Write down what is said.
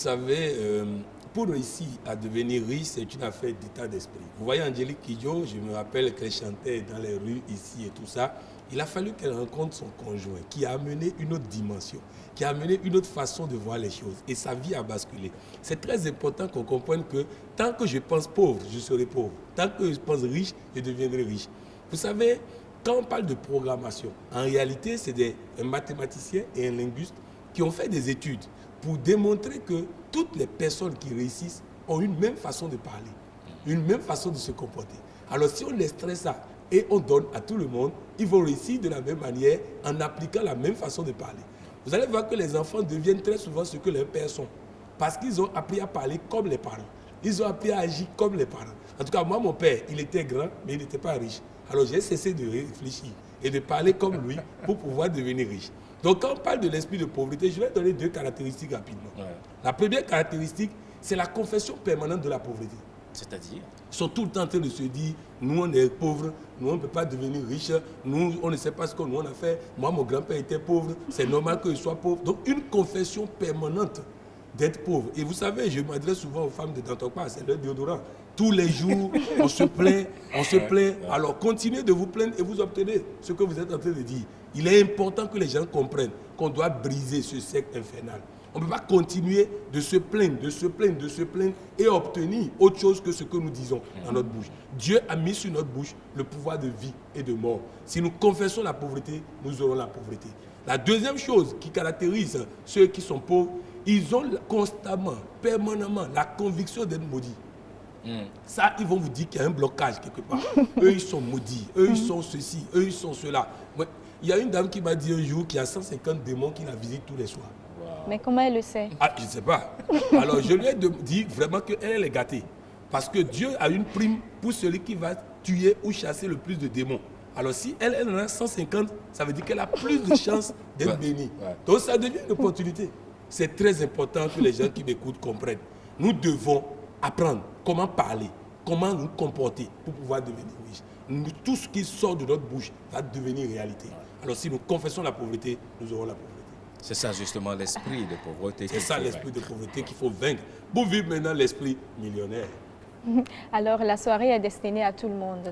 Vous savez, pour réussir à devenir riche, c'est une affaire d'état d'esprit. Vous voyez Angélique Kidjo, je me rappelle qu'elle chantait dans les rues ici et tout ça. Il a fallu qu'elle rencontre son conjoint qui a amené une autre dimension, qui a amené une autre façon de voir les choses. Et sa vie a basculé. C'est très important qu'on comprenne que tant que je pense pauvre, je serai pauvre. Tant que je pense riche, je deviendrai riche. Vous savez, quand on parle de programmation, en réalité, c'est un mathématicien et un linguiste qui ont fait des études pour démontrer que toutes les personnes qui réussissent ont une même façon de parler, une même façon de se comporter. Alors si on extrait ça et on donne à tout le monde, ils vont réussir de la même manière en appliquant la même façon de parler. Vous allez voir que les enfants deviennent très souvent ce que leurs pères sont, parce qu'ils ont appris à parler comme les parents. Ils ont appris à agir comme les parents. En tout cas, moi, mon père, il était grand, mais il n'était pas riche. Alors j'ai cessé de réfléchir et de parler comme lui pour pouvoir devenir riche. Donc quand on parle de l'esprit de pauvreté, je vais donner deux caractéristiques rapidement. Ouais. La première caractéristique, c'est la confession permanente de la pauvreté. C'est-à-dire? Ils sont tout le temps en train de se dire, nous on est pauvres, nous on ne peut pas devenir riches, nous on ne sait pas ce que nous on a fait, moi mon grand-père était pauvre, c'est normal qu'il soit pauvre. Donc une confession permanente d'être pauvre. Et vous savez, je m'adresse souvent aux femmes de Dantokpa, c'est leur déodorant. Tous les jours, on se plaint, on se plaint. Alors continuez de vous plaindre et vous obtenez ce que vous êtes en train de dire. Il est important que les gens comprennent qu'on doit briser ce cercle infernal. On ne peut pas continuer de se plaindre, de se plaindre, de se plaindre et obtenir autre chose que ce que nous disons dans notre bouche. Dieu a mis sur notre bouche le pouvoir de vie et de mort. Si nous confessons la pauvreté, nous aurons la pauvreté. La deuxième chose qui caractérise ceux qui sont pauvres, ils ont constamment, permanemment la conviction d'être maudits. Ça, ils vont vous dire qu'il y a un blocage quelque part. Eux, ils sont maudits. Eux, ils sont ceci. Eux, ils sont cela. Il y a une dame qui m'a dit un jour qu'il y a 150 démons qui la visitent tous les soirs. Wow. Mais comment elle le sait? Ah, je ne sais pas. Alors, je lui ai dit vraiment qu'elle est gâtée. Parce que Dieu a une prime pour celui qui va tuer ou chasser le plus de démons. Alors, si elle en a 150, ça veut dire qu'elle a plus de chances d'être bénie. Donc, ça devient une opportunité. C'est très important que les gens qui m'écoutent comprennent. Nous devons apprendre comment parler, comment nous comporter pour pouvoir devenir riches. Tout ce qui sort de notre bouche va devenir réalité. Alors si nous confessons la pauvreté, nous aurons la pauvreté. C'est ça justement l'esprit de pauvreté. C'est ça l'esprit de pauvreté qu'il faut vaincre pour vivre maintenant l'esprit millionnaire. Alors la soirée est destinée à tout le monde.